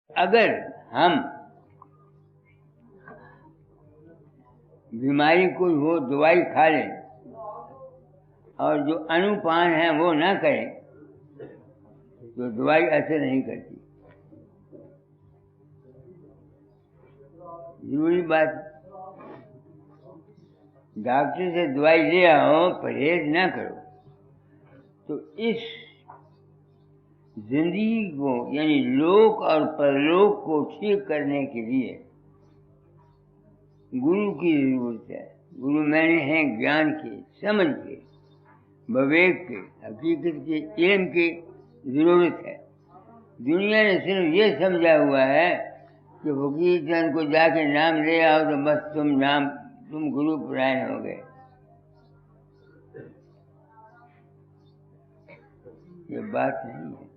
अगर हम बीमारी कोई हो दवाई खा लें और जो अनुपान है वो ना करें तो दवाई असर नहीं करती। जरूरी बात, डॉक्टर से दवाई ले आओ, परहेज ना करो, तो इस जिंदगी को यानी लोक और परलोक को ठीक करने के लिए गुरु की जरूरत है। गुरु मैंने हैं ज्ञान के, समझ के, विवेक के, हकीकत के, इल्म की जरूरत है। दुनिया ने सिर्फ ये समझा हुआ है कि फकीर चंद को जाके नाम ले आओ तो बस तुम गुरु परायण हो गए। ये बात नहीं है।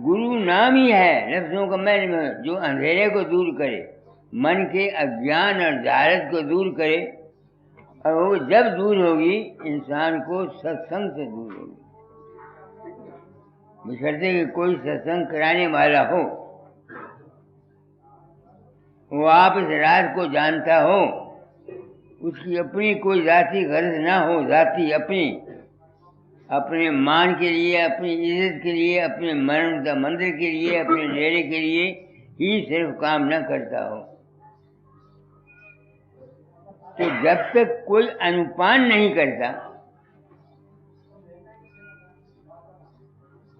गुरु नाम ही है, लफ्जों का मैंने जो अंधेरे को दूर करे, मन के अज्ञान और जालत को दूर करे, और वो जब दूर होगी इंसान को सत्संग से दूर होगी। बशर्ते कि कोई सत्संग कराने वाला हो, वो आप इस राज को जानता हो, उसकी अपनी कोई जाति गर्ज ना हो, जाति अपने मान के लिए, अपनी इज्जत के लिए, अपने मंदिर के लिए, अपने डेरे के लिए ही सिर्फ काम न करता हो, तो जब तक कोई अनुपान नहीं करता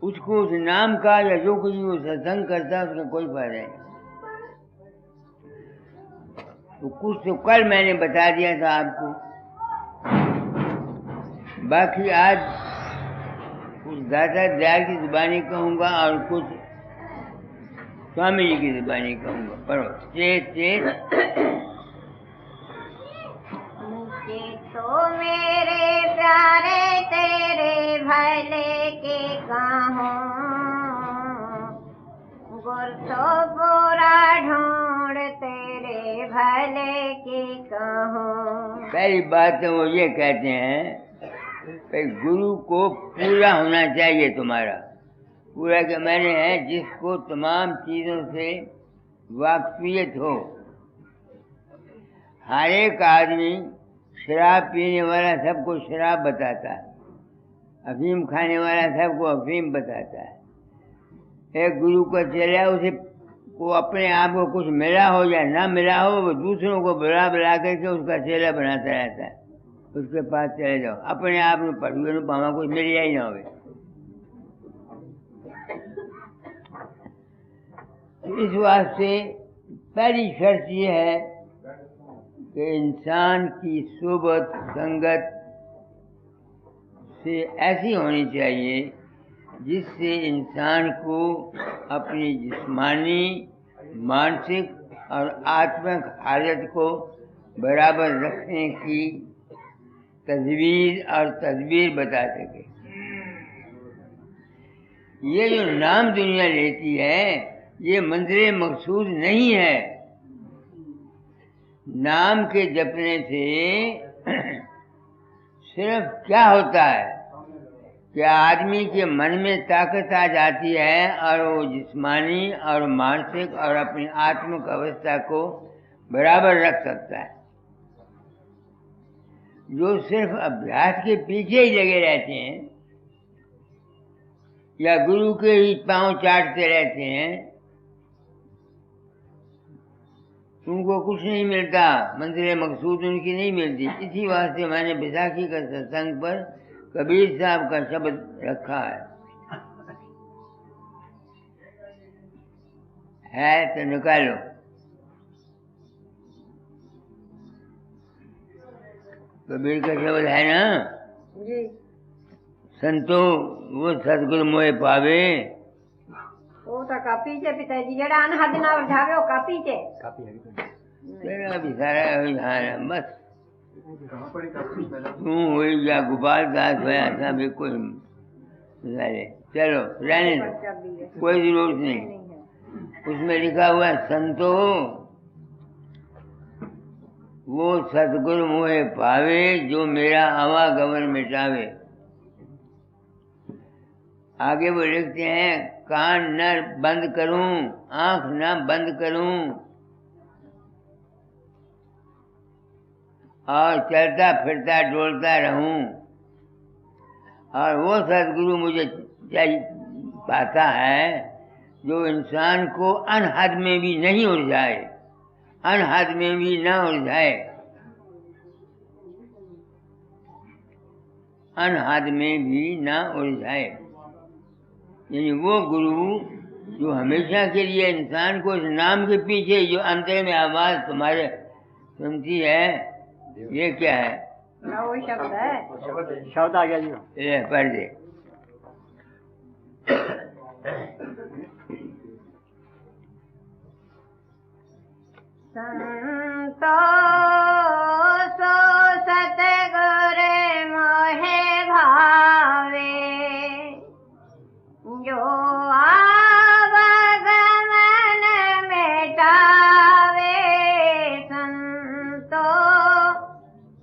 उसको उस नाम का या जो कुछ वो सत्संग करता उसका कोई फायदा नहीं। तो कुछ तो कल मैंने बता दिया था आपको, बाकी आज कुछ दाता दयाल की जुबानी कहूँगा और कुछ स्वामी जी की जुबानी कहूँगा। पढ़ो। चेत मुझे तो मेरे प्यारे तेरे भले के कहो, गुर तो पूरा ढूंढ तेरे भले के कहो। पहली बात तो वो ये कहते हैं कि गुरु को पूरा होना चाहिए। तुम्हारा पूरा के मैंने है जिसको तमाम चीजों से वाकफियत हो। हर एक आदमी शराब पीने वाला सबको शराब बताता है, अफीम खाने वाला सबको अफीम बताता है। एक गुरु का चेला उसे को अपने आप को कुछ मिला हो या ना मिला हो, वो दूसरों को बुला करके उसका चेला बनाता रहता है। उसके पास चले जाओ, अपने आप में पढ़ुए पावा कुछ मिल ही ना हो। इस वास्ते पहली शर्त यह है कि इंसान की सोबत संगत से ऐसी होनी चाहिए जिससे इंसान को अपनी जिस्मानी, मानसिक और आत्मिक हालत को बराबर रखने की तदबीर बता सके। ये जो नाम दुनिया लेती है ये मंज़िल मकसूद नहीं है। नाम के जपने से सिर्फ क्या होता है कि आदमी के मन में ताकत आ जाती है और वो जिस्मानी और मानसिक और अपनी आत्मिक अवस्था को बराबर रख सकता है। जो सिर्फ अभ्यास के पीछे ही लगे रहते हैं या गुरु के ही पांव चाटते रहते हैं, उनको कुछ नहीं मिलता, मंजिल मकसूद उनकी नहीं मिलती। इसी वास्ते मैंने बैसाखी का सत्संग पर कबीर साहब का शब्द रखा है तो निकालो। कबीर का शब्द है ना जी। संतो वो सतगुरु मोहे पावे, वो तो कापी चे पिताजी जड़ा अनहद ना उठावे वो कापी चे तेरा भी सारा है बस। तू हुई या गोपाल दास भया था भी कोई चलो रहने दो, कोई जरूरत नहीं। उसमें लिखा हुआ है संतो वो सतगुरु मोहे पावे, जो मेरा आवागमन मिटावे। आगे वो लिखते हैं, कान न बंद करूं, आंख न बंद करूं, और चलता फिरता डोलता रहूं। और वो सदगुरु मुझे चाहिए पाता है जो इंसान को अनहद में भी नहीं उलझाए, अनहद में भी ना उलझाए, अनहद में भी ना उलझाए। यानी वो गुरु जो हमेशा के लिए इंसान को इस नाम के पीछे जो अंतर में आवाज तुम्हारे सुनती है, ये क्या है? वो शब्द है, शब्द आ गया जी। ये पढ़ दे। संतो सो सतगुर मोहे भावे, जो आवागमन मिटावे। संतो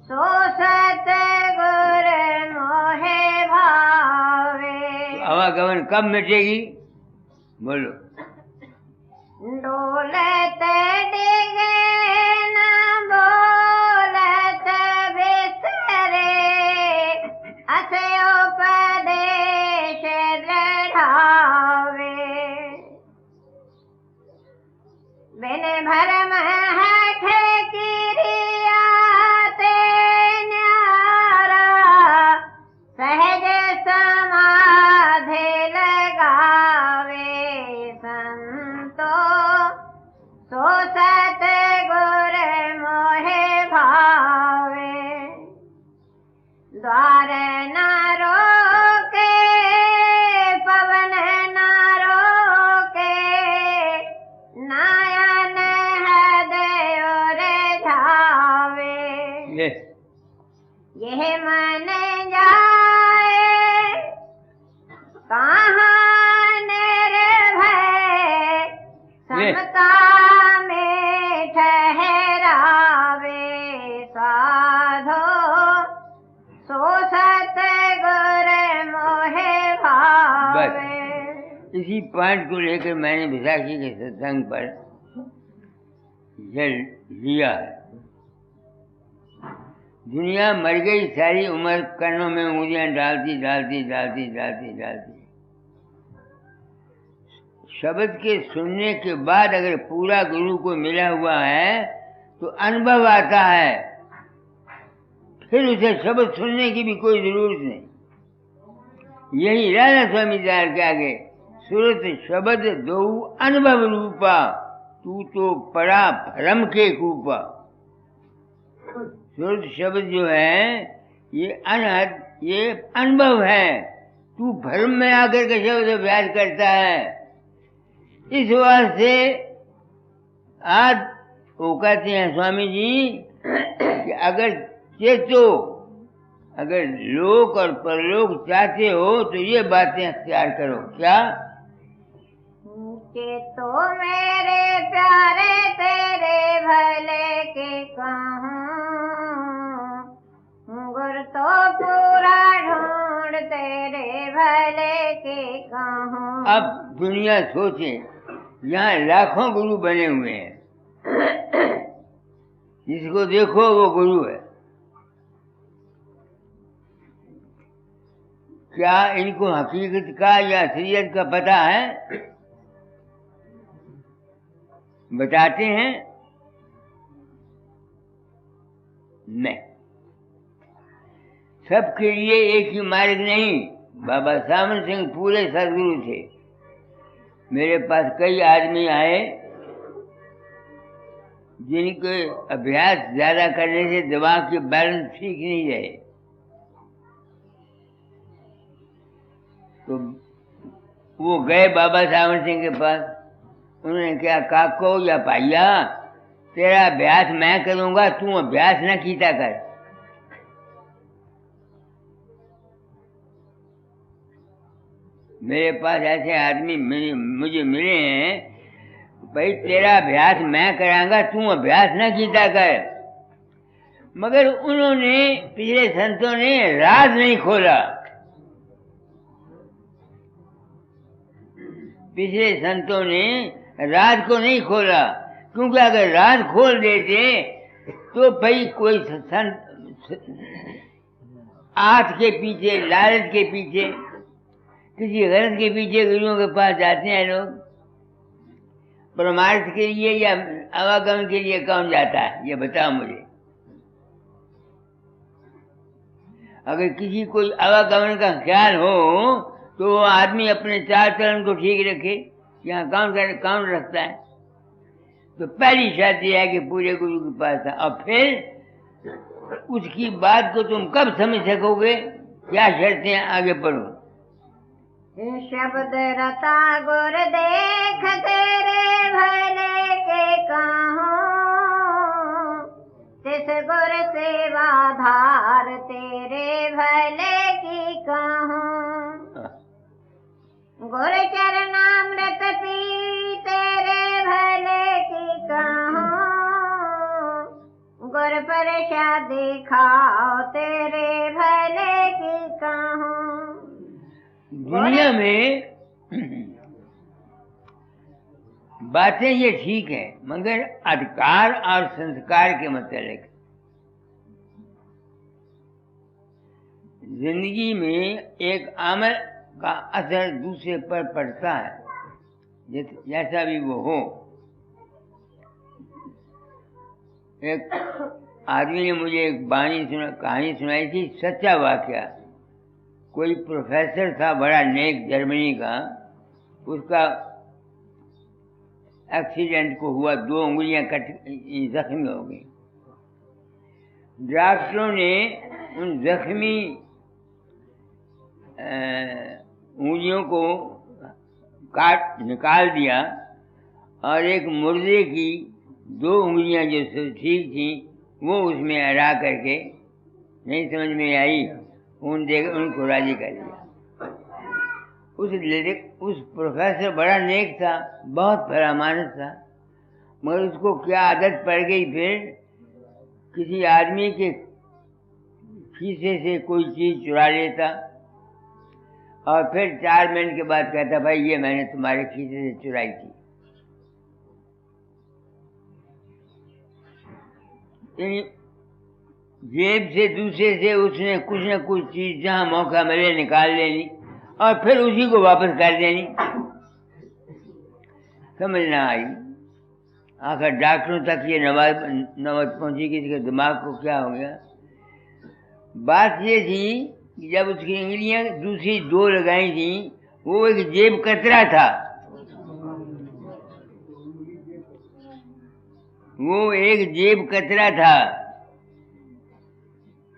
सो सतगुर मोहे भावे। आवागमन कब मिटेगी? बोलो। डोलत डिगे न बोलत बिसरे, असे उपदेश दृढ़ावे। बिन भरम हठ किरिया ते न्यारा, सहज समाधि लगावे। संतो सो सतगुर मोहे भावे। द्वार न रोके पवन न रोके, नयन हृदय धावे। यह मन जाए कहाँ निर्भय, समता में ठहरावे। साधो सो सतगुर मोहे भावे। इसी पॉइंट को लेकर मैंने विशाखी के सत्संग पर जल लिया है। दुनिया मर गई, सारी उम्र कर्णों में उंगलियां डालती डालती डालती डालती डालती। शब्द के सुनने के बाद अगर पूरा गुरु को मिला हुआ है तो अनुभव आता है, फिर उसे शब्द सुनने की भी कोई जरूरत नहीं। यही राधा स्वामी दार के आगे, सुरत शब्द दो अनुभव रूपा, तू तो पड़ा भ्रम के कूपा। सुरत शब्द जो है ये अनहद, ये अनुभव है। तू भ्रम में आकर के शब्द अभ्यास करता है। इस वास्ते आज वो कहते हैं स्वामी जी कि अगर चेतो, अगर लोक और परलोक चाहते हो तो ये बातें अख्तियार करो। क्या? चेतो मेरे प्यारे तेरे भले के कहूँ, गुर तो पूरा ढूंढ तेरे भले के कहूँ। अब दुनिया सोचे, यहाँ लाखों गुरु बने हुए हैं, जिसको देखो वो गुरु है। क्या इनको हकीकत का या असलियत का पता है? बताते हैं नहीं। सबके लिए एक ही मार्ग नहीं। बाबा सामन सिंह पूरे सदगुरु थे। मेरे पास कई आदमी आए जिनके अभ्यास ज्यादा करने से दिमाग की बैलेंस ठीक नहीं रहे, तो वो गए बाबा सामन सिंह के पास। उन्होंने क्या, काको या पाइया, तेरा अभ्यास मैं करूंगा, तू अभ्यास न कीता कर। मेरे पास ऐसे आदमी मुझे मिले हैं, भाई तेरा अभ्यास मैं करांगा, तू अभ्यास न कीता कर। मगर उन्होंने, पिछले संतों ने राज नहीं खोला। पिछले संतों ने राज को नहीं खोला, क्योंकि अगर राज खोल देते तो भाई कोई संत आठ के पीछे, लालच के पीछे, किसी गलत के पीछे गुरुओं के पास जाते हैं लोग। परमार्थ के लिए या आवागमन के लिए कौन जाता है, ये बताओ मुझे। अगर किसी को आवागमन का ख्याल हो तो वो आदमी अपने चार चरण को ठीक रखे। यहाँ कौन रखता है? तो पहली शर्त यह है कि पूरे गुरु के पास था। और फिर उसकी बात को तुम कब समझ सकोगे? क्या शर्तें हैं, आगे पढ़ो। शब्द रता गुर देख तेरे भले के कहूँ, तिस गुर सेवा धार तेरे भले की कहूँ। गुर चरणामृत पी तेरे भले की कहूँ, गुर प्रसादी खाओ तेरे भले की कहूँ। दुनिया में बातें ये ठीक है, मगर अधिकार और संस्कार के मतलब जिंदगी में एक अमल का असर दूसरे पर पड़ता है, जैसा भी वो हो। एक आदमी ने मुझे एक कहानी सुनाई थी, सच्चा वाकया। कोई प्रोफेसर था बड़ा नेक, जर्मनी का, उसका एक्सीडेंट को हुआ, 2 उंगलियां जख्मी हो गई। डॉक्टरों ने उन जख्मी उंगलियों को निकाल दिया और एक मुर्दे की 2 उंगलियां जो ठीक थी वो उसमें हरा करके, नहीं समझ में आई, उनको राजी कर दिया। उस प्रोफेसर बड़ा नेक था, बहुत भला मानस था, मगर उसको क्या आदत पड़ गई, फिर किसी आदमी के खीसे से कोई चीज चुरा लेता और फिर 4 मिनट के बाद कहता, भाई ये मैंने तुम्हारे खीसे से चुराई थी। जेब से दूसरे से उसने कुछ न कुछ चीज जहां मौका मिले निकाल लेनी और फिर उसी को वापस कर देनी। समझ ना आई। आखिर डॉक्टरों तक ये नौबत पहुंची कि इसके दिमाग को क्या हो गया। बात ये थी कि जब उसकी उंगलियां दूसरी 2 लगाई थी, वो एक जेब कतरा था, वो एक जेब कतरा था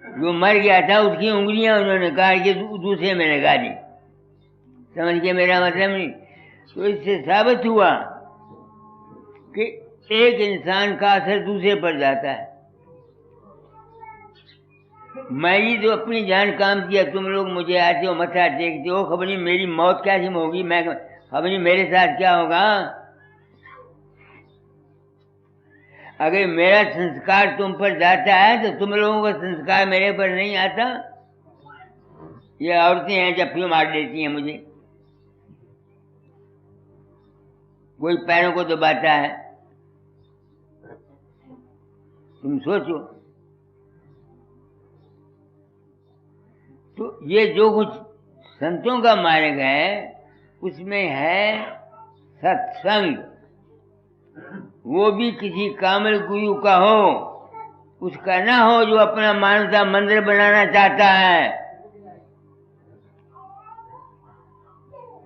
जो मर गया था। उसकी उंगलियां उन्होंने काट के दूसरे में लगा दी। समझ के मेरा मतलब नहीं? तो इससे साबित हुआ कि एक इंसान का असर दूसरे पर जाता है। मैं ही तो अपनी जान काम किया, तुम लोग मुझे आते हो, मत्था टेकते हो, खबर नहीं मेरी मौत क्या होगी, मैं खबर नहीं मेरे साथ क्या होगा। अगर मेरा संस्कार तुम पर जाता है तो तुम लोगों का संस्कार मेरे पर नहीं आता। ये औरतें हैं जफ्फी मार देती हैं मुझे, कोई पैरों को दबाता है। तुम सोचो। तो ये जो कुछ संतों का मार्ग है उसमें है सत्संग। वो भी किसी कामिल गुरु का हो, उसका ना हो जो अपना मानसा मंदिर बनाना चाहता है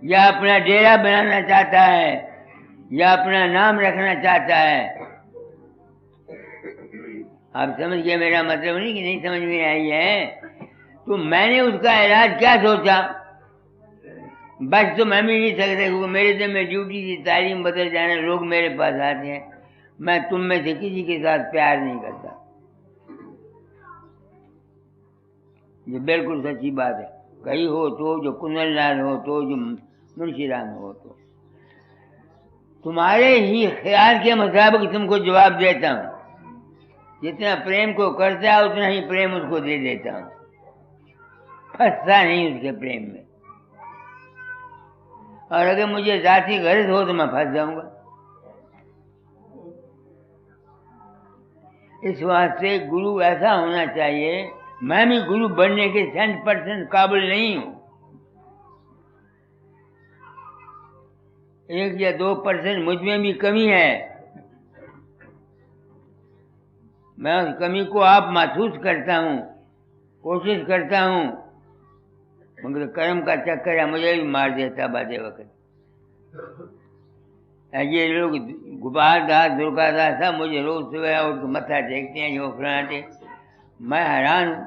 या अपना डेरा बनाना चाहता है या अपना नाम रखना चाहता है। आप समझ गए मेरा मतलब नहीं कि नहीं समझ में आई है? तो मैंने उसका इलाज क्या सोचा, बस तो मैं भी नहीं सकता, क्योंकि मेरे दिन में ड्यूटी थी, तालीम बदल जाना, लोग मेरे पास आते हैं। मैं तुम में से किसी के साथ प्यार नहीं करता, ये बिल्कुल सच्ची बात है। कहीं हो तो, जो कुंदन लाल हो तो, जो मुंशी राम हो तो, तुम्हारे ही ख्याल के मुताबिक तुमको जवाब देता हूँ। जितना प्रेम को करता है उतना ही प्रेम उसको दे देता हूँ, फंसता नहीं उसके प्रेम में। और अगर मुझे जाति गरज हो तो मैं फंस जाऊंगा। इस वास्ते गुरु ऐसा होना चाहिए। मैं भी गुरु बनने के 100% काबिल नहीं हूं। 1 या 2% मुझ में भी कमी है। मैं उस कमी को आप महसूस करता हूं, कोशिश करता हूं, मगर कर्म का चक्कर है, मुझे भी मार देता बादे वक्त। ये लोग गोपाल दास, दुर्गा दास सब मुझे रोज सुबह उठ के मत्था टेकते हैं, जो फलाते। मैं हैरान हूँ,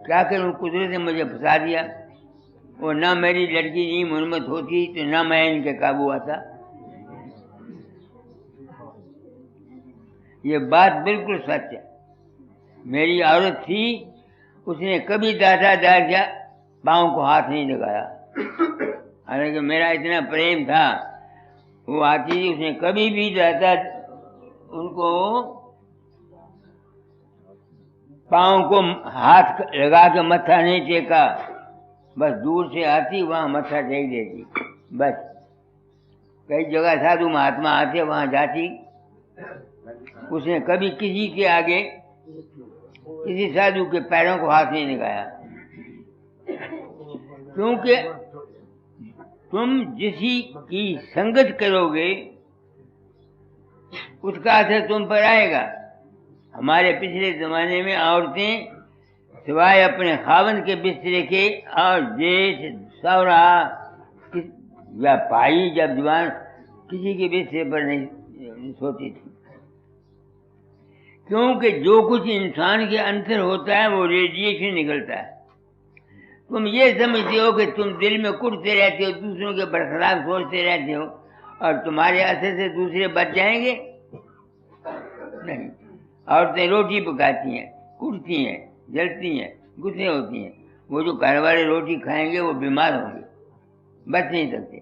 क्या करूँ? कुदरत ने मुझे फंसा दिया। और ना मेरी लड़की की मुरम्मत होती तो ना मैं इनके काबू आता। ये बात बिल्कुल सच है। मेरी औरत थी, उसने कभी दादा दादा पाँव को हाथ नहीं लगाया। हालांकि मेरा इतना प्रेम था, वो आती थी, उसने कभी भी दादा उनको पाँव को हाथ लगा के मत्था नहीं टेका। बस दूर से आती, वहां मत्था टेक देती, बस। कई जगह साधु महात्मा आते, वहां जाती। उसने कभी किसी के आगे किसी साधु के पैरों को हाथ नहीं लगाया। क्योंकि तुम जिसी की संगत करोगे उसका असर तुम पर आएगा। हमारे पिछले जमाने में औरतें सिवाय अपने खावन के बिस्तरे के और जेठ सौरा या भाई जब जवान किसी के बिस्तरे पर नहीं सोती थी। क्योंकि जो कुछ इंसान के अंदर होता है वो रेडिएशन निकलता है। तुम ये समझते हो कि तुम दिल में कुटते रहते हो, दूसरों के बरखलाफ सोचते रहते हो, और तुम्हारे असर से दूसरे बच जाएंगे? नहीं। औरतें रोटी पकाती हैं, कुटती हैं, जलती हैं, गुस्से होती हैं। वो जो घर वाले रोटी खाएंगे वो बीमार होंगे, बच नहीं सकते।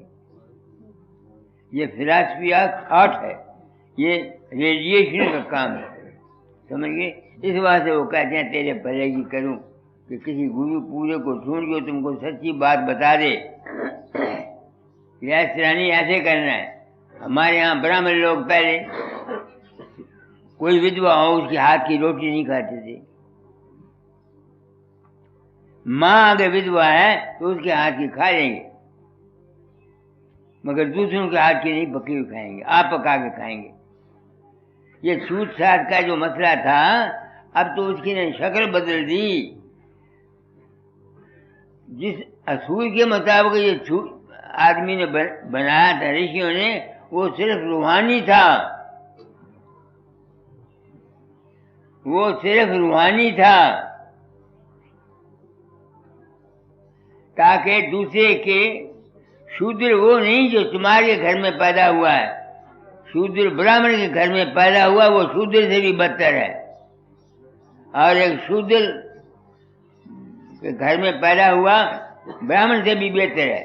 ये फिलॉसफी ऑफ थॉट है, ये रेडिएशन का काम है, समझ गए? इस वास्ते वो कहते हैं तेरे भले की करूं कि किसी गुरु पूरे को ढूंढ जो तुमको सच्ची बात बता दे। इस तरह नहीं, ऐसे करना है। हमारे यहाँ ब्राह्मण लोग पहले कोई विधवा हो उसके हाथ की रोटी नहीं खाते थे। माँ अगर विधवा है तो उसके हाथ की खा लेंगे, मगर दूसरों के हाथ की नहीं पकी हुई खाएंगे, आप पका के खाएंगे। ये छूट छाट का जो मसला था, अब तो उसकी ने शक्ल बदल दी। जिस असूल के मुताबिक ये आदमी ने बनाया था ऋषियों ने, वो सिर्फ रूहानी था, वो सिर्फ रूहानी था, ताकि दूसरे के शूद्र वो नहीं जो तुम्हारे घर में पैदा हुआ है। शूद्र ब्राह्मण के घर में पैदा हुआ वो शूद्र से भी बदतर है, और एक शूद्र के घर में पैदा हुआ ब्राह्मण से भी बेहतर है,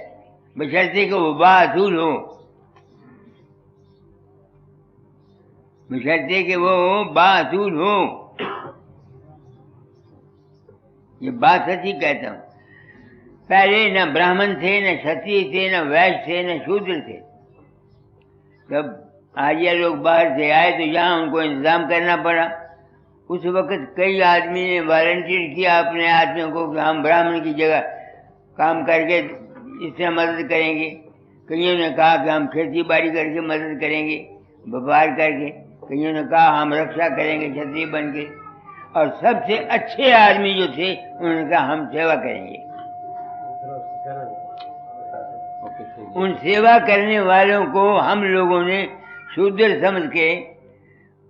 बशर्ते कि वो बाअसूल हो, बशर्ते कि वो बाअसूल हो। ये बात सच्ची कहता हूँ। पहले न ब्राह्मण थे, न क्षत्रिय थे, न वैश्य थे, न शूद्र थे। जब आर्य लोग बाहर से आए तो यहाँ उनको इंतजाम करना पड़ा। उस वक्त कई आदमी ने वॉलंटियर किया अपने आदमियों को कि हम ब्राह्मण की जगह काम करके इससे मदद करेंगे। कईयों ने कहा कि हम खेती बाड़ी करके मदद करेंगे, व्यापार करके। कईयों ने कहा हम रक्षा करेंगे क्षत्रिय बन के। और सबसे अच्छे आदमी जो थे उन्होंने कहा हम सेवा करेंगे। उन सेवा करने वालों को हम लोगों ने शूद्र समझ के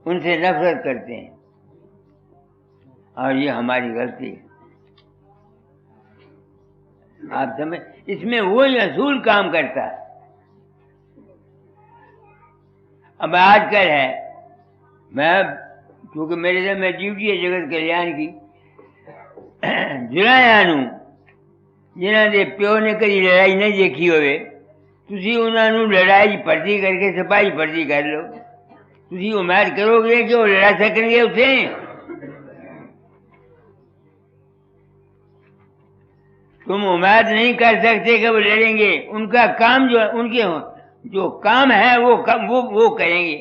उनसे नफरत करते हैं, और ये हमारी गलती है। आप समझ, इसमें वही असूल काम करता है। अब आजकल है, मैं क्योंकि मेरे से मैं ड्यूटी है जगत कल्याण की, जुलायानू जिन्हों के प्यो ने कभी लड़ाई नहीं देखी होवे, तुसी उन्होंने लड़ाई भर्ती करके सिपाही भर्ती कर लो। तुसी उम्मीद करोगे कि वो लड़ा सकेंगे उससे? तुम उम्मीद नहीं कर सकते कि वो लड़ेंगे। उनका काम जो उनके जो काम है वो करेंगे,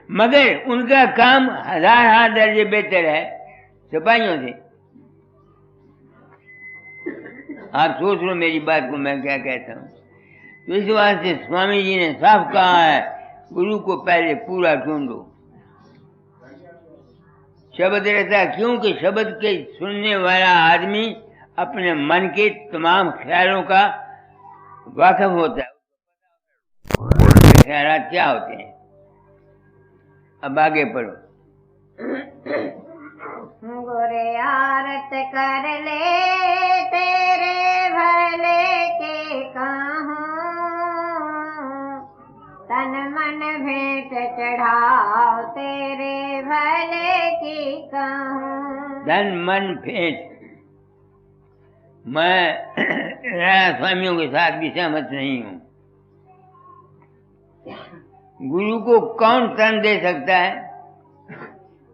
मगर उनका काम 1000 दर्जे बेहतर है सिपाहियों से। आप सोच लो मेरी बात को मैं क्या कहता हूँ। तो इस वास्ते स्वामी जी ने साफ कहा है, गुरु को पहले पूरा ढूंढो। शब्द रहता, क्योंकि शब्द के सुनने वाला आदमी अपने मन के तमाम ख्यालों का वाकिफ होता है, ख्याल क्या होते हैं। अब आगे पढ़ो। गुरे आरत कर ले तेरे भले के कहूँ, तन मन भेंट चढ़ाओ तेरे भले की कहूँ। धन मन भेंट, मैं स्वामियों के साथ भी सहमत नहीं हूँ। गुरु को कौन तन दे सकता है,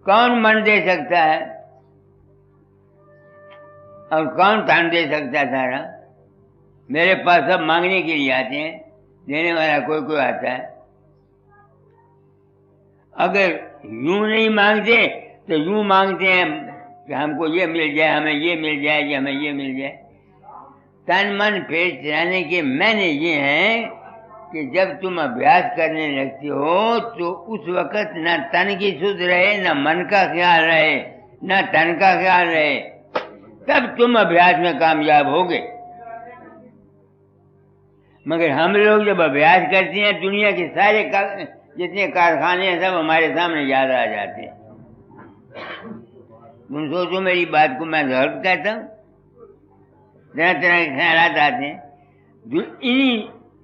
कौन मन दे सकता है, और कौन धन दे सकता है सारा। मेरे पास सब मांगने के लिए आते हैं, देने वाला कोई कोई आता है। अगर यूं नहीं मांगते तो यूं मांगते हैं कि हमको ये मिल जाए, हमें ये मिल जाए, हमें ये मिल जाए। तन मन फेर चलाने के मैंने ये हैं कि जब तुम अभ्यास करने लगते हो तो उस वक़्त न तन की सुध रहे, न मन का ख्याल रहे, न तन का ख्याल रहे, तब तुम अभ्यास में कामयाब होगे। मगर हम लोग जब अभ्यास करते हैं, दुनिया के सारे जितने कारखाने हैं सब हमारे सामने याद आ जाते हैं। तुम सोचो मेरी बात को मैं गलत कहता हूँ। तरह तरह के ख्याल आते हैं। इन्हीं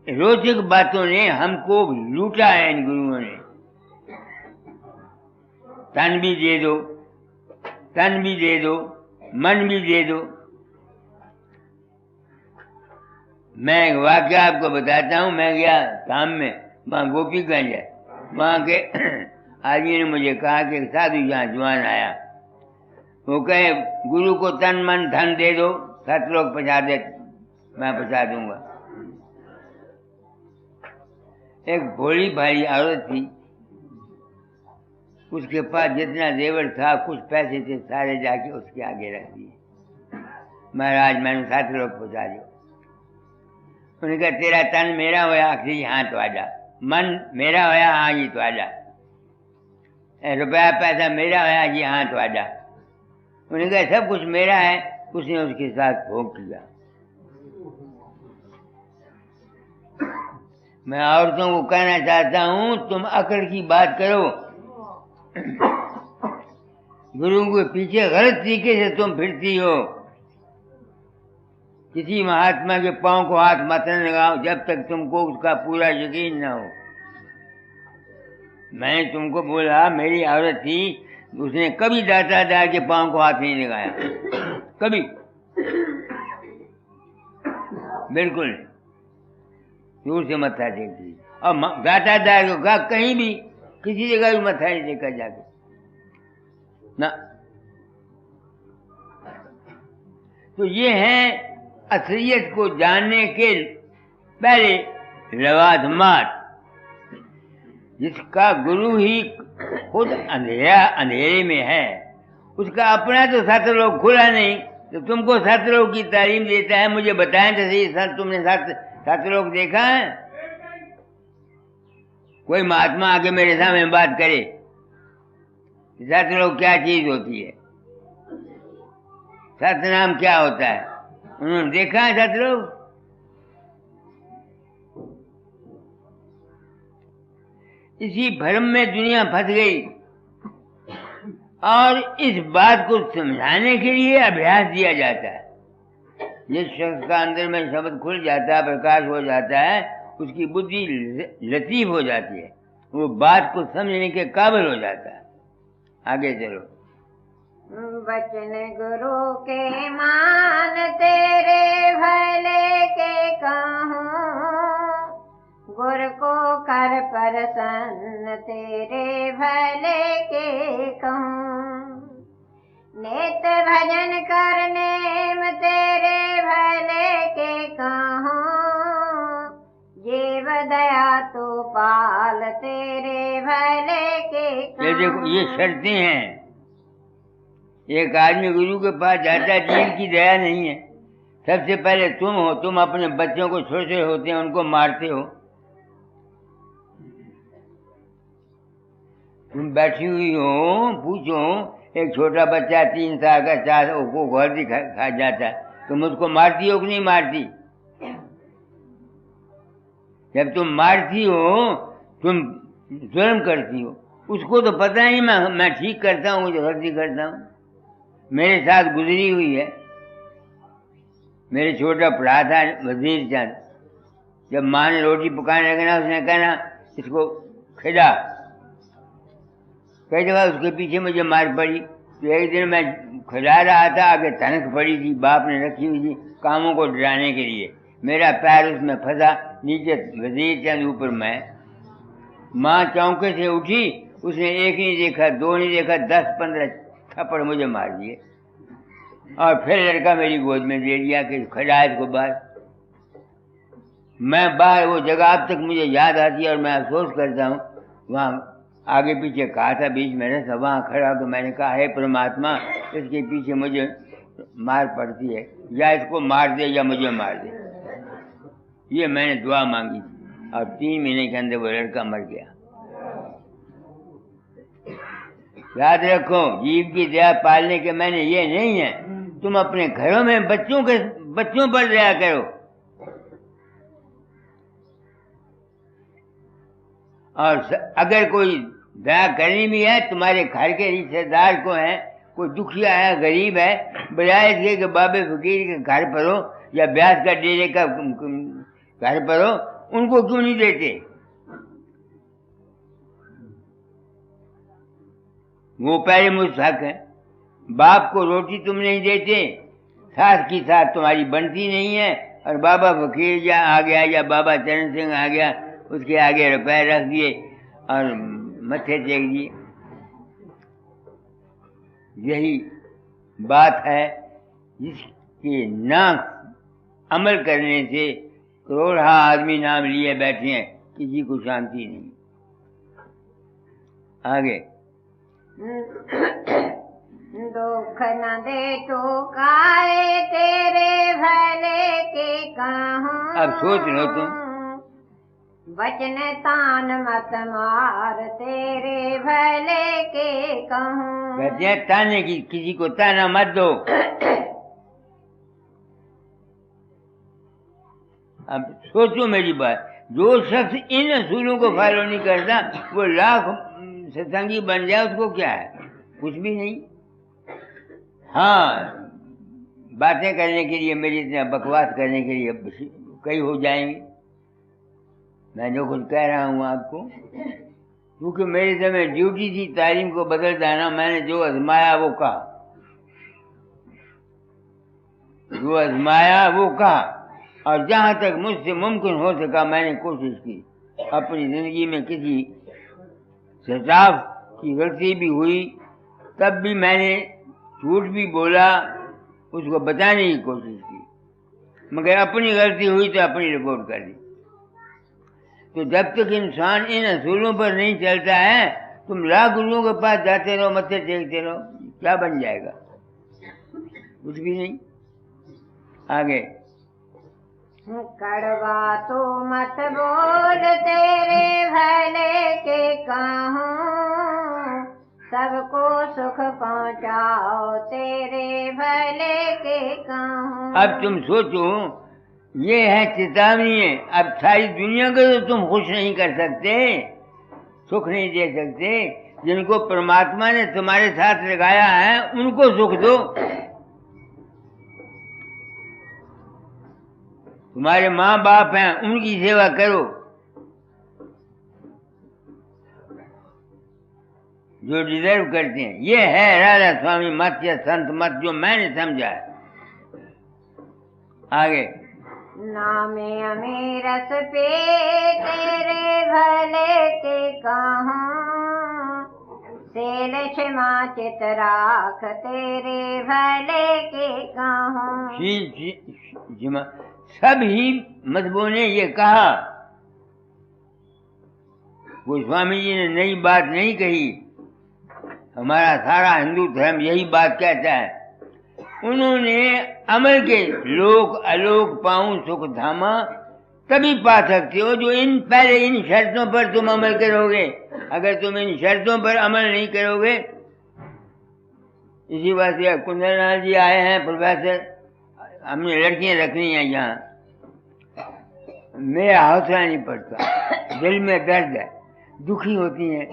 रोचक बातों ने हमको लूटा है इन गुरुओं ने। तन भी दे दो, तन भी दे दो, मन भी दे दो। मैं एक वाक्य आपको बताता हूँ। मैं गया काम में, वहाँ गोपीगंज है, वहाँ के आदमी ने मुझे कहा कि साधु यहाँ जवान आया, वो कहे गुरु को तन मन धन दे दो, 7 लोग पहुँचा दे, मैं पहुँचा दूंगा। एक भोली भारी औरत थी, उसके पास जितना जेवर था, कुछ पैसे थे, सारे जाके उसके आगे रख दिए। महाराज मैंने 7 लोग पहुँचा दिया। उन्होंने कहा तेरा तन मेरा होया, आखिरी हाँ तो आजा, मन मेरा होया, हाँ जी तो आजा, रुपया पैसा मेरा होया जी, हाँ तो आजा। उन्होंने कहा सब कुछ मेरा है। उसने उसके साथ भोग किया। मैं औरतों को कहना चाहता हूँ, तुम अकड़ की बात करो। गुरु के पीछे गलत तरीके से तुम फिरती हो। किसी महात्मा के पांव को हाथ मत लगाओ जब तक तुमको उसका पूरा यकीन न हो। मैंने तुमको बोला, मेरी औरत थी, उसने कभी दातादार के पांव को हाथ नहीं लगाया, कभी, बिल्कुल दूर से मत्था टेकती। और दातादार को कहा कहीं भी किसी जगह भी मत्था नहीं टेका जाके ना। तो ये है असलियत को जानने के पहले लवाजमात। जिसका गुरु ही खुद अंधेरे में है, उसका अपना तो सतलोक खुला नहीं, तो तुमको सतलोक की तालीम देता है। मुझे बताएं तो सही सर, तुमने सतलोक देखा है? कोई महात्मा आके मेरे सामने बात करे, सतलोक क्या चीज होती है, सतनाम क्या होता है, उन्होंने देखा है सतलोक? इसी भ्रम में दुनिया फंस गई। और इस बात को समझाने के लिए अभ्यास दिया जाता है। जिस शख्स का अंदर में शब्द खुल जाता है, प्रकाश हो जाता है, उसकी बुद्धि लतीफ हो जाती है, वो बात को समझने के काबिल हो जाता है। आगे चलो। वचन गुरु के मान तेरे भले के कहूँ, गुर को कर प्रसन्न तेरे भले के कहूँ। नित भजन करने में तेरे भले के कहूँ, जीव दया तो पाल तेरे भले के कहूँ। ये देखो ये शर्तें हैं। एक आदमी गुरु के पास जाता, जीव की दया नहीं है। सबसे पहले तुम हो, तुम अपने बच्चों को छोटे होते हैं उनको मारते हो। तुम बैठी हुई हो, पूछो एक छोटा बच्चा 3 साल का 4 को घर खा जाता है, तुम उसको मारती हो कि नहीं मारती? जब तुम मारती हो तुम जुर्म करती हो। उसको तो पता नहीं मैं ठीक करता हूँ, मुझे गलती करता हूँ। मेरे साथ गुजरी हुई है। मेरे छोटा पढ़ा था वजीर चंद, जब माँ ने रोटी पकाने लगा ना, उसने कहना इसको खिला। कई दफा उसके पीछे मुझे मार पड़ी। तो एक दिन मैं खिला रहा था, आगे तनक पड़ी थी, बाप ने रखी हुई थी कामों को डराने के लिए। मेरा पैर उसमें फंसा, नीचे वजीर चंद, ऊपर मैं। माँ चौंके से उठी, उसने एक नहीं देखा, 2 नहीं देखा, 10-15 थप्पड़ मुझे मार दिए। और फिर लड़का मेरी गोद में दे दिया कि खड़ा इसको बाहर। मैं बाहर, वो जगह अब तक मुझे याद आती है और मैं अफसोस करता हूँ। वहाँ आगे पीछे कहा था, बीच में रहता, वहाँ खड़ा तो मैंने कहा, हे परमात्मा, इसके पीछे मुझे मार पड़ती है, या इसको मार दे या मुझे मार दे। ये मैंने दुआ मांगी और 3 महीने के अंदर वो लड़का मर गया। याद रखो, जीव की दया पालने के मैंने ये नहीं है। तुम अपने घरों में बच्चों पर दया करो। और अगर कोई दया करनी भी है, तुम्हारे घर के रिश्तेदार को है, कोई दुखिया है, गरीब है, बजाय इसके कि बाबे फकीर के घर पर हो या ब्यास का डेरे का घर पर हो, उनको क्यों नहीं देते? वो पहले मुस्तहक है। बाप को रोटी तुम नहीं देते, सास की साथ तुम्हारी बनती नहीं है, और बाबा फकीर या आ गया या बाबा चरण सिंह आ गया, उसके आगे रुपए रख दिए और मत्थे टेक दिए। यही बात है जिसके ना अमल करने से करोड़ा आदमी नाम लिए बैठे हैं, किसी को शांति नहीं। आगे दुख न दे तो काहे तेरे भले के कहूँ। अब सोच लो तुम, वचन तान मत मार तेरे भले के कहूँ। कहते हैं ताने की, किसी को ताना मत दो। अब सोचो मेरी बात, जो शख्स इन असूलों को फॉलो नहीं करता, वो लाख सत्संगी बन जाए, उसको क्या है? कुछ भी नहीं। हाँ, बातें करने के लिए, मेरी इतना बकवास करने के लिए कई हो जाएंगे। मैं जो कुछ कह रहा हूँ आपको, क्योंकि मेरे समय ड्यूटी थी तालीम को बदल जाना। मैंने जो आजमाया वो कहा, जो आजमाया वो कहा, और जहाँ तक मुझसे मुमकिन हो सका मैंने कोशिश की। अपनी जिंदगी में किसी स्टाफ की गलती भी हुई, तब भी मैंने झूठ भी बोला, उसको बताने की कोशिश की, मगर अपनी गलती हुई तो अपनी रिपोर्ट कर दी। तो जब तक इंसान इन असूलों पर नहीं चलता है, तुम लाख गुरुओं के पास जाते रहो, मत्थे टेकते रहो, क्या बन जाएगा? कुछ भी नहीं। आगे कड़वा तो मत बोल तेरे भले के कहूँ, सबको सुख पहुँचाओ तेरे भले के कहूँ। अब तुम सोचो, ये है चेतावनी है। अब सारी दुनिया को तो तुम खुश नहीं कर सकते, सुख नहीं दे सकते। जिनको परमात्मा ने तुम्हारे साथ लगाया है उनको सुख दो। तुम्हारे माँ बाप हैं, उनकी सेवा करो, जो डिजर्व करते हैं। ये है राधा स्वामी मत या संत मत, जो मैंने समझा है। आगे नामे अमीरस पे तेरे भले के कहूँ, सेल क्षमा चित राख तेरे भले के कहूँ। सब ही मजहबों ने ये कहा। गोस्वामी जी ने नई बात नहीं कही, हमारा सारा हिंदू धर्म यही बात कहता है। उन्होंने अमल के लोक अलोक पाऊं सुख धामा तभी पा सकते हो जो पहले इन शर्तों पर तुम अमल करोगे। अगर तुम इन शर्तों पर अमल नहीं करोगे, इसी बात से कुंदरलाल जी आए हैं प्रोफेसर, हमने लड़कियां रखनी हैं यहाँ, मेरा हौसला नहीं पड़ता, दिल में दर्द है, दुखी होती हैं।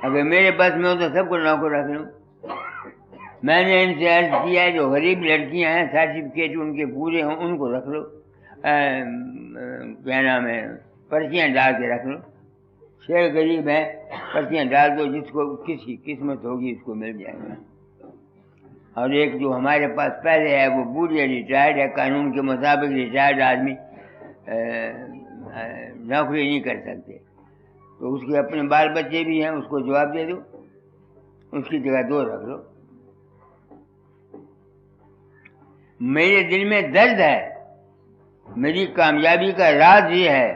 अगर मेरे पास में हो तो सबको नौकर रख लूँ। मैंने इनसे अर्ज किया जो गरीब लड़कियां हैं, सर्टिफिकेट उनके पूरे हों, उनको रख लो, क्या नाम है, पर्चियाँ डाल के रख लो। शेर गरीब है, पर्चियाँ डाल दो, जिसको किसी किस्मत होगी उसको मिल जाएगा। और एक जो हमारे पास पहले है वो बूढ़ी रिटायर्ड है, कानून के मुताबिक रिटायर्ड आदमी नौकरी नहीं कर सकते, तो उसके अपने बाल बच्चे भी हैं, उसको जवाब दे दो, उसकी जगह 2 रख लो। मेरे दिल में दर्द है, मेरी कामयाबी का राज ये है,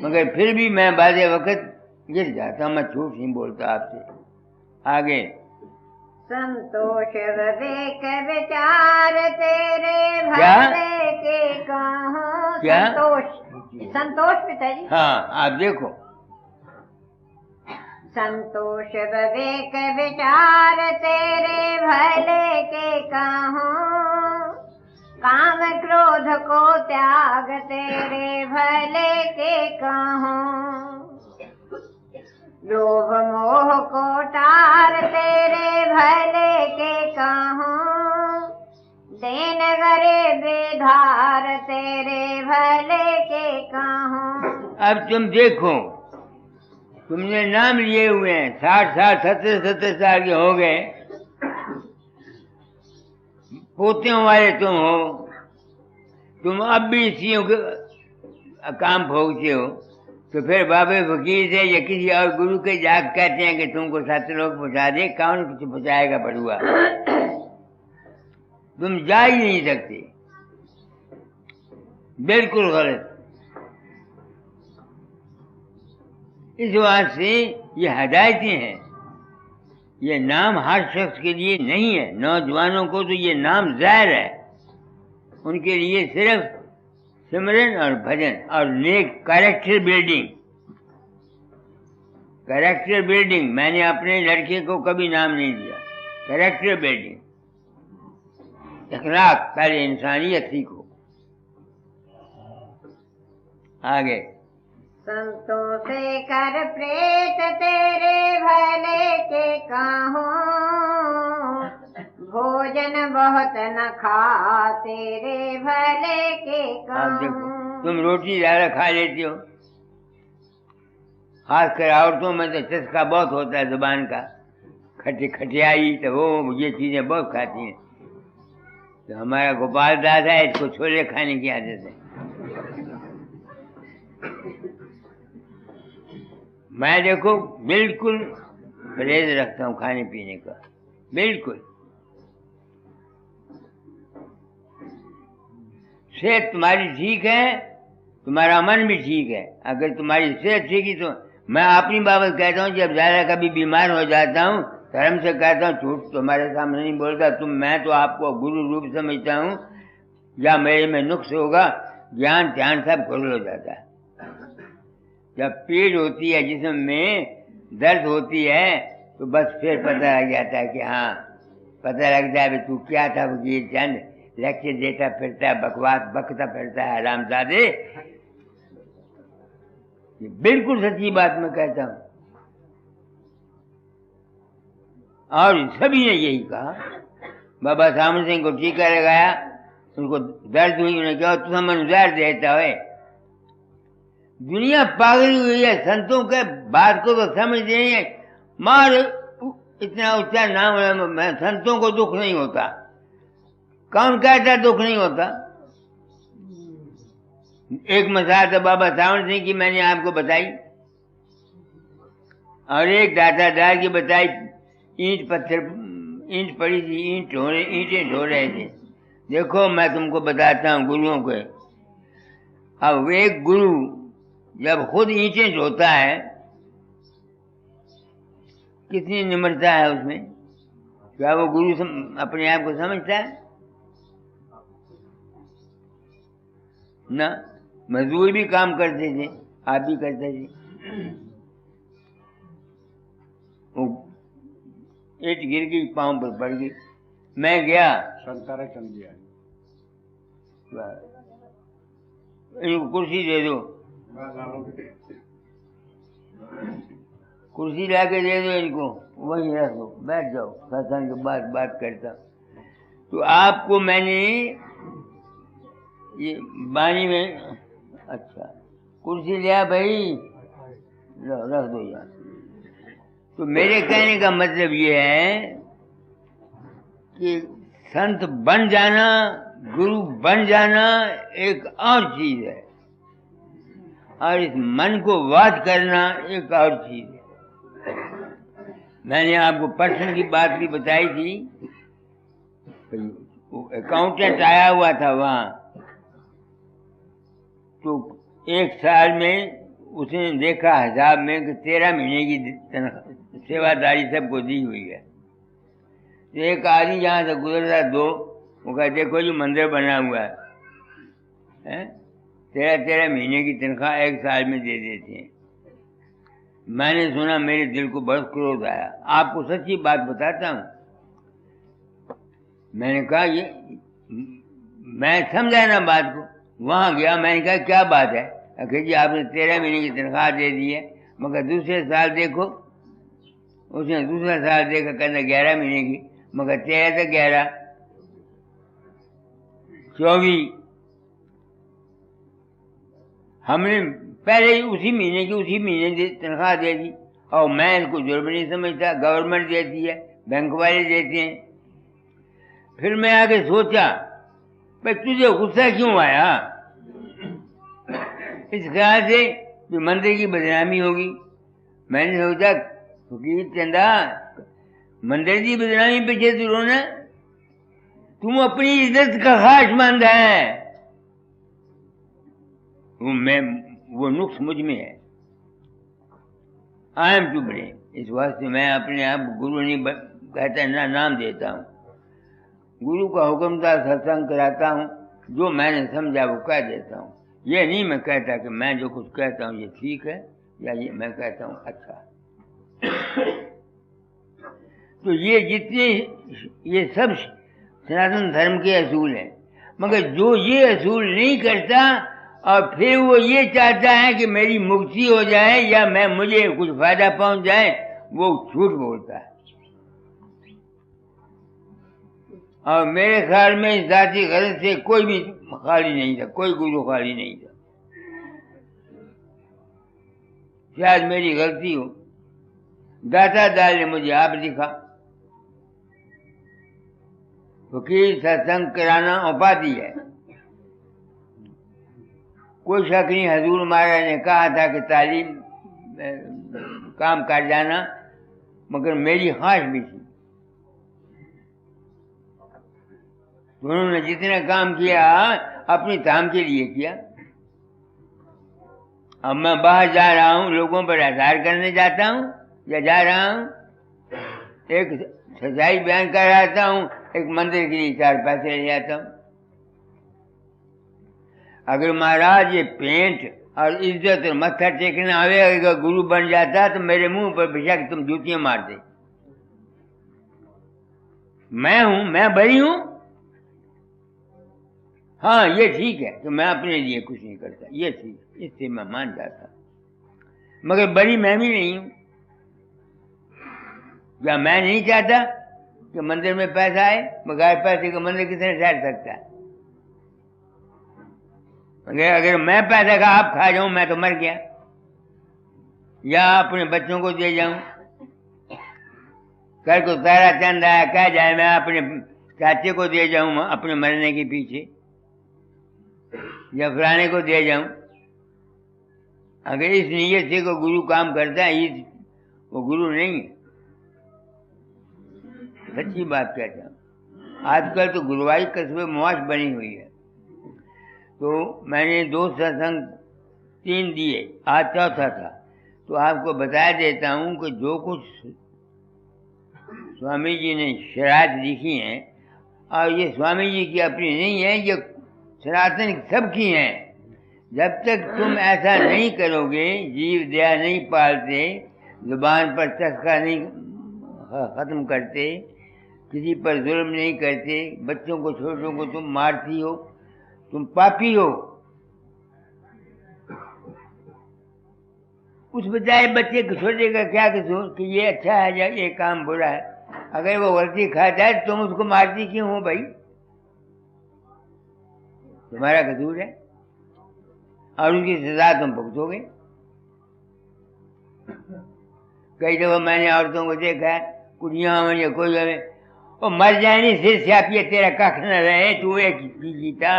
मगर फिर भी मैं बाज़े वक़्त गिर जाता, मैं झूठ नहीं बोलता आपसे। आगे संतोष विवेक विचार तेरे भले के कहूँ। क्या संतोष पिताजी? हाँ, आप देखो, संतोष विवेक विचार तेरे भले के कहूँ। काम क्रोध को त्याग तेरे भले के कहूँ। लोभ मोह को टार तेरे भले के कहूँ। देन गरीब धार तेरे भले के कहूँ। अब तुम देखो, तुमने नाम लिए हुए हैं, 60 साल 70 साल के हो गए, पोतियों वाले तुम हो, तुम अब भी इसी काम भोगते हो, तो फिर बाबे फकीर से या किसी और गुरु के जाग कहते हैं कि तुमको सत्यलोक पहुंचा दे, कौन कुछ पहुंचाएगा बड़ुआ? तुम जा ही नहीं सकते, बिल्कुल गलत। इस बात से ये हदायतें हैं, ये नाम हर शख्स के लिए नहीं है। नौजवानों को तो ये नाम ज़हर है, उनके लिए सिर्फ सिमरन और भजन और नेक कैरेक्टर बिल्डिंग। कैरेक्टर बिल्डिंग मैंने अपने लड़के को कभी नाम नहीं दिया, कैरेक्टर बिल्डिंग, अखलाक, पहले इंसानियत सीखो। आगे संतों से कर प्रेत तेरे भले के कहूँ। भोजन बहुत न खा तेरे भले के कहूँ। तुम रोटी ज़्यादा खा लेती हो, खासकर औरतों में तो चस्का बहुत होता है जुबान का, खटियाई, तो वो ये चीज़ें बहुत खाती हैं। तो हमारा गोपाल दादा है, इसको छोले खाने की आदत है। मैं देखो बिल्कुल परहेज रखता हूँ खाने पीने का, बिल्कुल। सेहत तुम्हारी ठीक है, तुम्हारा मन भी ठीक है। अगर तुम्हारी सेहत ठीक है तो मैं अपनी बाबत कहता हूँ, जब ज़्यादा कभी बीमार हो जाता हूँ, धर्म से कहता हूँ, झूठ तुम्हारे सामने नहीं बोलता, मैं तो आपको गुरु रूप समझता हूँ, या मेरे में नुक्स होगा, ज्ञान ध्यान सब खुल हो जाता है। जब पीड़ होती है, जिस्म में दर्द होती है, तो बस फिर पता लग जाता है कि हाँ, पता लगता है तू क्या था वकील चंद, लेक्चर देता फिरता है, बकवास बकता फिरता है हरामजादे। बिल्कुल सच्ची बात मैं कहता हूँ, और सभी ने यही कहा। बाबा सामन सिंह को टीका लगाया, उनको दर्द हुई, उन्होंने कहा तू हमें जहर देता है। दुनिया पागल हुई है, संतों के बात को तो समझ नहीं है। मार इतना ऊंचा नाम, संतों को दुख नहीं होता। कौन कहता दुख नहीं होता? एक मिसाल तो बाबा सावन सिंह की मैंने आपको बताई। और एक दातादार की बताई ईंट पत्थर ईंट पड़ी थी, ईंटें ढो रहे थे। देखो मैं तुमको बताता हूँ गुरुओं के। अब एक गुरु जब खुद ईंटें ढोता है, कितनी निम्रता है उसमें। क्या वो गुरु अपने आप को समझता है? ना। मजदूर भी काम करते थे, आप भी करते थे। ईंट गिर गई, पांव पर पड़ गई। मैं गया, संतारा चल गया। इनको कुर्सी दे दो, कुर्सी ला के दे दो इनको, वहीं रख दो, बैठ जाओ, सत्संग के बाद बात करता। तो आपको मैंने ये बानी में, अच्छा कुर्सी लिया भाई, रख दो यार। तो मेरे कहने का मतलब ये है कि संत बन जाना, गुरु बन जाना एक और चीज है, और इस मन को वाद करना एक और चीज है। मैंने आपको पर्सन की बात भी बताई थी। अकाउंटेंट आया हुआ था वहां, तो 1 साल में उसने देखा हिसाब में कि 13 महीने की सेवादारी सबको दी हुई है। तो एक आदमी जहाँ से गुजरता, 2 वो कहा देखो जो मंदिर बना हुआ है, 13 महीने की तनख्वाह 1 साल में दे देते हैं। मैंने सुना, मेरे दिल को बहुत क्रोध आया। आपको सच्ची बात बताता हूँ। मैंने कहा ये, मैं समझा ना बात को। वहां गया, मैंने कहा क्या बात है? अखिल जी आपने 13 महीने की तनख्वाह दे दी है, मगर दूसरे साल देखो। उसने दूसरा साल देखा, कहना 11 महीने की, मगर 13 तो 11, 24। हमने पहले ही उसी महीने तनख्वाह दे दी, और मैं इसको जुर्म नहीं समझता। गवर्नमेंट देती है, बैंक वाले देते हैं। फिर मैं आगे सोचा, भाई तुझे गुस्सा क्यों आया? इस ख्याल से कि मंदिर की बदनामी होगी। मैंने सोचा फकीर चंदा, मंदिर की बदनामी पीछे तू रोना, तुम अपनी इज्जत का खासमंद है। वो नुक्स मुझ में है। I am to blame. इस वास्ते मैं अपने आप गुरु नहीं कहता, ना नाम देता हूँ। गुरु का हुक्म था, सत्संग कराता हूँ, जो मैंने समझा वो कह देता हूँ। ये नहीं मैं कहता कि मैं जो कुछ कहता हूँ ये ठीक है, या ये मैं कहता हूँ अच्छा। तो ये जितने, ये सब सनातन धर्म के असूल हैं। मगर जो ये असूल नहीं करता और फिर वो ये चाहता है कि मेरी मुक्ति हो जाए या मुझे कुछ फायदा पहुंच जाए, वो झूठ बोलता है। और मेरे ख्याल में इस जाति गरज से कोई भी खाली नहीं था, कोई गुरु खाली नहीं था। शायद मेरी गलती हो, दाता दाल ने मुझे आप दिखा। फकीर सत्संग कराना उपाधि है, कोई शक नहीं। हजूर महाराज ने कहा था कि तालीम काम कर जाना, मगर मेरी ख्वाहिश भी थी। उन्होंने जितना काम किया अपनी काम के लिए किया। अब मैं बाहर जा रहा हूँ, लोगों पर आधार करने जाता हूँ या जा रहा हूँ, एक सच्चाई बयान कर आता हूँ, एक मंदिर के लिए 4 पैसे ले आता हूँ। अगर महाराज ये पेंट और इज्जत और मत्था टेकना आवे, अगर गुरु बन जाता तो मेरे मुंह पर बेशक तुम जूतियां मार दे। मैं हूं, मैं बड़ी हूं। हाँ ये ठीक है कि मैं अपने लिए कुछ नहीं करता, ये ठीक है, इससे मैं मान जाता, मगर बड़ी मैं भी नहीं हूं। या मैं नहीं चाहता कि मंदिर में पैसा आए, बगैर पैसे का मंदिर किसने ठहर सकता है? अगर मैं पैसा का आप खा जाऊं, मैं तो मर गया। या अपने बच्चों को दे जाऊं, कल को तारा चंद आया कह जाए मैं अपने चाचे को दे जाऊं अपने मरने के पीछे, या फलाने को दे जाऊं। अगर इस नीयत से को गुरु काम करता है, इस वो गुरु नहीं है। सच्ची बात कहता हूँ। आजकल तो गुरुवाई कस्बे मुआश बनी हुई है। तो मैंने 2 सत्संग 3 दिए, आज चौथा था। तो आपको बता देता हूँ कि जो कुछ स्वामी जी ने शरारत लिखी हैं, और ये स्वामी जी की अपनी नहीं है, ये सनातन सबकी हैं। जब तक तुम ऐसा नहीं करोगे, जीव दया नहीं पालते, जुबान पर चस्का नहीं खत्म करते, किसी पर जुल्म नहीं करते, बच्चों को छोटों को तुम मारती हो, तुम पापी हो। उस बजाय बच्चे को छोटे का क्या कसूर कि ये अच्छा है या ये काम बुरा है। अगर वो गलती खाता है तुम उसको मारती क्यों हो भाई? तुम्हारा कसूर है और उसकी सजा तुम भुगतोगे। कई दफा मैंने औरतों को देखा है, कुड़ियां में या कोई वो मर जाए नहीं, सिर स्यापिए तेरा कख न रहे, तू एक जीता।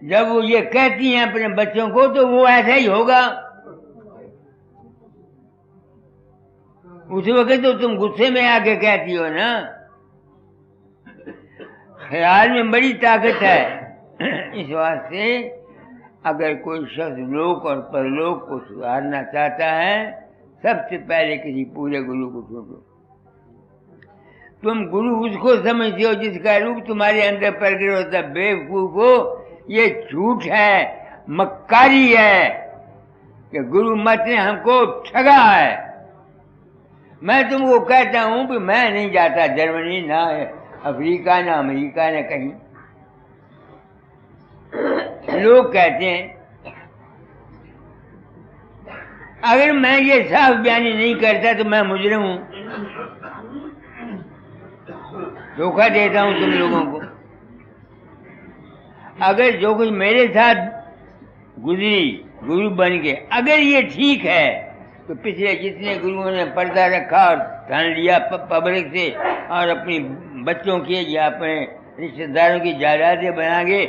जब वो ये कहती हैं अपने बच्चों को तो वो ऐसा ही होगा। उस वक्त तो तुम गुस्से में आके कहती हो ना। ख्याल में बड़ी ताकत है। इस वास्ते अगर कोई शख्स लोक और परलोक को सुधारना चाहता है, सबसे पहले किसी पूरे गुरु को ढूंढो। तुम गुरु उसको समझते हो जिसका रूप तुम्हारे अंदर प्रकट होता है। बेवकूफ हो, ये झूठ है, मक्कारी है कि गुरु मत ने हमको ठगा है। मैं तुमको कहता हूं कि मैं नहीं जाता जर्मनी, ना अफ्रीका, ना अमेरिका, ना कहीं। लोग कहते हैं, अगर मैं ये साफ बयानी नहीं करता तो मैं मुजरिम हूं। धोखा देता हूं तुम लोगों को। अगर जो कुछ मेरे साथ गुजरी गुरु बन के, अगर ये ठीक है तो पिछले जितने गुरुओं ने पर्दा रखा और धन लिया पब्लिक से और अपनी बच्चों की या अपने रिश्तेदारों की जायदादें बना के,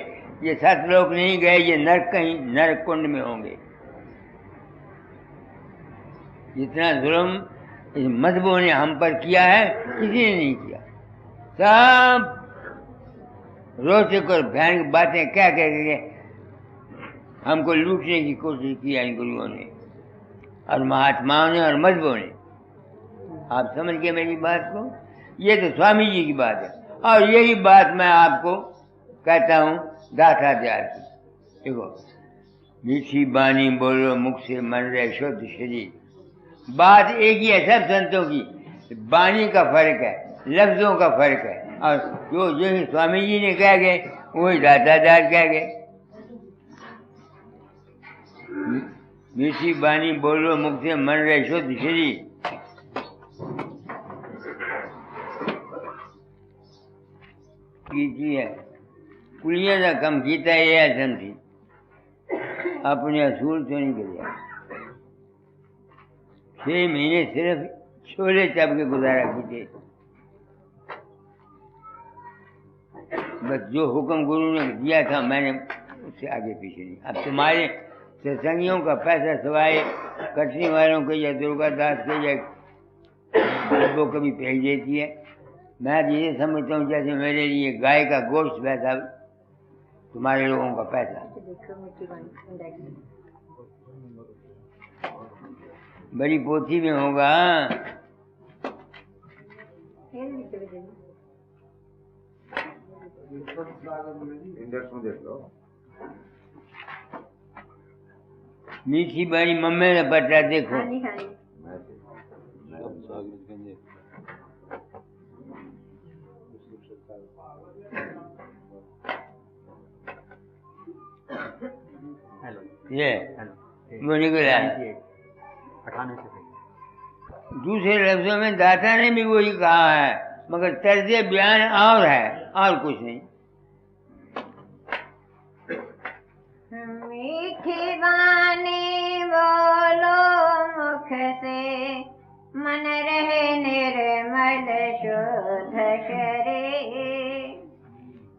ये सतलोक नहीं गए, ये नरक कहीं नरक कुंड में होंगे। जितना जुल्म इस मजहबों ने हम पर किया है, किसी ने नहीं किया। सब रोचक और भयानक बातें क्या कह के हमको लूटने की कोशिश की इन गुरुओं ने और महात्माओं ने और मजहबों ने। आप समझ गए मेरी बात को? ये तो स्वामी जी की बात है, और यही बात मैं आपको कहता हूँ दाताचार्य की। देखो, मीठी बानी बोलो मुख से मन रहे शुद्ध शरीर। बात एक ही है सब संतों की, बानी का फर्क है, लफ्जों का फर्क है। और जो जो स्वामी जी ने कह गए वही दाताचार्य कह गए। मीठी बानी बोलो मुख से मन रहे शुद्ध शरीर। कीजिए कुलियां का कम कीता ये समझी अपने असूल तो नहीं गिर। 6 महीने सिर्फ छोले चप के गुजारा कीजिए। बस जो हुक्म गुरु ने दिया था मैंने उससे आगे पीछे नहीं। अब तुम्हारे सत्संगियों का पैसा सवाए कटनी वालों के या दुर्गा दास के या वो कभी भेज देती है। मैं ये समझता हूँ जैसे मेरे लिए गाय का गोश्त वैसा तुम्हारे लोगों का पैसा। बड़ी पोथी में होगा। मीठी बारी मम्मी ने पटा देखो। ये वो निकला। दूसरे लफ्जों में दाता ने भी वही कहा है, मगर तर्ज बयान और है और कुछ नहीं। मीठी बानी बोलो मुख से मन रहे निर्मल शुद्ध शरीर।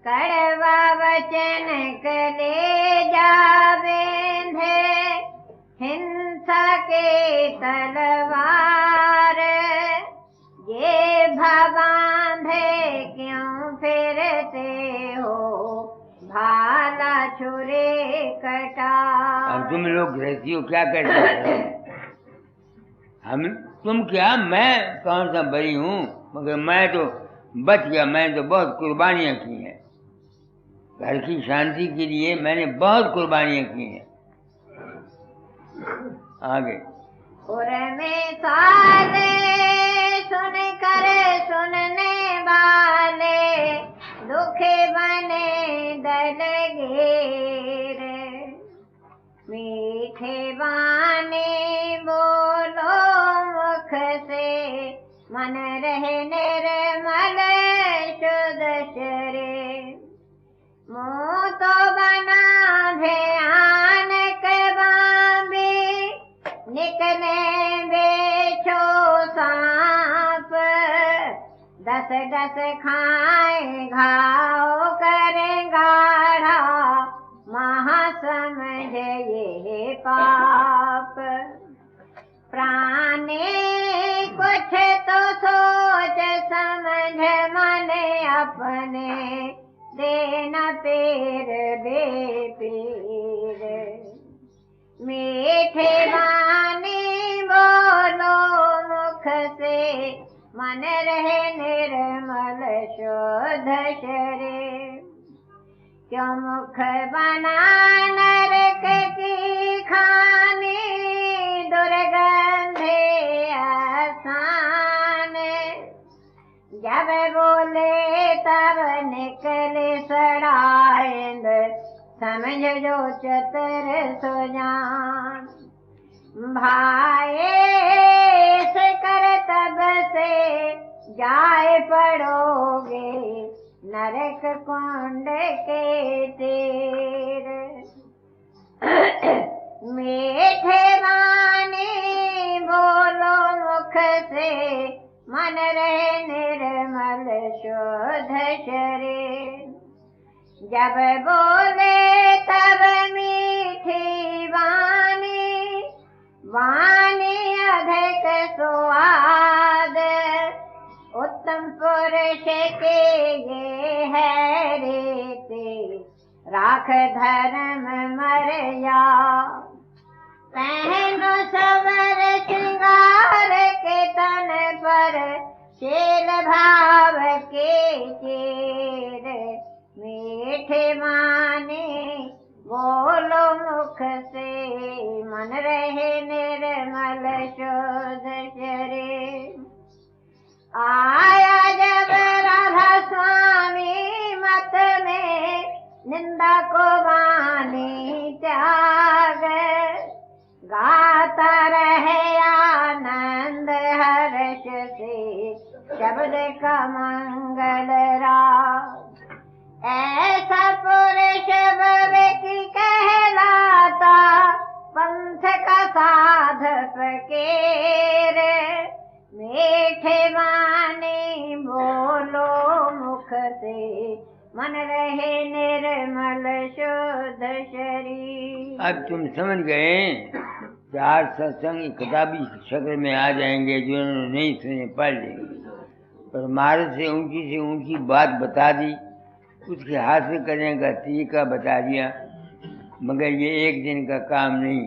कड़वा वचन कले जा बेंधे हिंसा के तलवार, ये भबांधे क्यों फिरते हो, भाला छुरे कटार। अब तुम लोग गृहस्थी हो, क्या करते हो? हम तुम क्या, मैं कौन सा बड़ी हूँ, मगर मैं तो बच गया। मैंने तो बहुत कुर्बानियाँ की हैं घर की शांति के लिए, मैंने बहुत कुर्बानियाँ की हैं। आगे उर में साले सुन कर सुनने वाले, दुखे बने दलगीर। मीठे बानी बोलो मुख से, मन रहे निर्मल शुद्ध शरीर। मुँह तो बना ध्यान के बाबी, निकले बेचो सांप। दस दस खाए घाव करें गाढ़ा, महा समझ ये पाप। प्राणी कुछ तो सोच समझ मन अपने, देना पीर बेपीर। मीठे बानी बोलो मुख से, मन रहे निर्मल शुद्ध शरीर। क्यों मुख बना नरक की खानी, दुर्गंधे आसान। जब बोले तब निकले सड़ाइंद, समझ जो चतुर सुजान। भाई से कर तब से जाए पड़ोगे, नरक कुंड के तीर। मीठे वाणी बोलो मुख से, मन रहे निर्मल शुद्ध शरीर। जब बोले तब मीठी वाणी, वाणी अधिक स्वाद। उत्तम पुरुष के ये है रीति, राख धर्म मर्या। पहनो सवर श्रृंगार के तन पर, शील भाव के चीर। मीठे माने बोलो मुख से, मन रहे निर्मल शुद्ध शरीर। आया जब राधा स्वामी मत में, निंदा को वाणी त्याग। गाता रहे आनंद हर्ष से, शब्द का मंगल राग। ऐसा पुरुष विवेकी कहलाता, पंथ का साधक फकीर। मीठे वाणी बोलो मुख से, मन रहे निर्मल शुद्ध शरीर। अब तुम समझ गए। चार सत्संग किताबी शक्ल में आ जाएंगे, जो नहीं सुने पढ़ लेंगे। पर महाराज से ऊंची बात बता दी, उसके हासिल करने का तरीका बता दिया, मगर ये एक दिन का काम नहीं,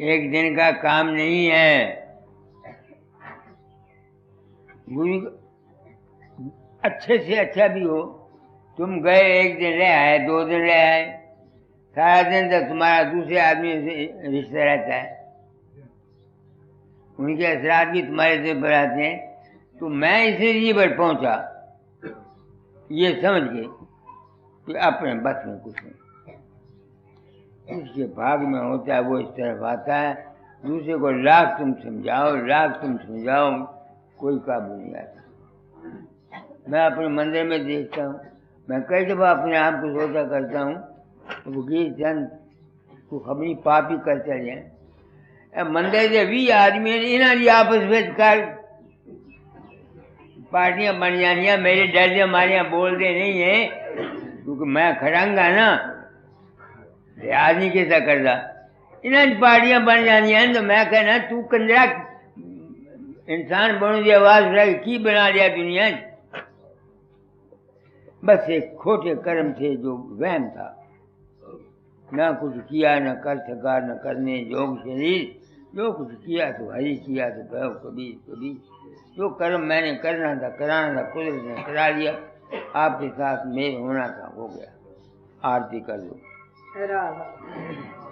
एक दिन का काम नहीं है। गुरु अच्छे से अच्छा भी हो, तुम गए एक दिन रह आए, 2 दिन रह आए, सारा दिन तक तुम्हारा दूसरे आदमी से रिश्ता रहता है, उनके असरात भी तुम्हारे दिल पर आते हैं। तो मैं इसलिए पर पहुंचा, ये समझ के कि अपने बस में कुछ नहीं, उसके भाग में होता है, वो इस तरफ आता है। दूसरे को लाख तुम समझाओ, कोई काबू नहीं आता। मैं अपने मंदिर में देखता हूँ, मैं कई दफ़ा अपने आप को सोचा करता हूँ, तो गीत चंद को खबरी पापी करते जाए। मंदिर के 20 आदमी इन्हें आपस में कर पार्टियां बन जानियाँ, मेरे डर से हमारे यहाँ बोलते नहीं है, क्योंकि मैं खड़ंगा ना, लिहाज नहीं कैसा करता। इन्हें पार्टियां बन जानी हैं तो मैं कहना तू कंजरा इंसान बनू की आवाज उठा की बना लिया दुनिया। बस एक खोटे कर्म थे जो वहम था, ना कुछ किया न कर सका न करने योग शरीर। जो कुछ किया तो हरी किया तो कहो कबीर कबीर। जो कर्म मैंने करना था कराना था कुदरत ने करा लिया। आपके साथ मेल होना था हो गया। आरती कर लो। राधा।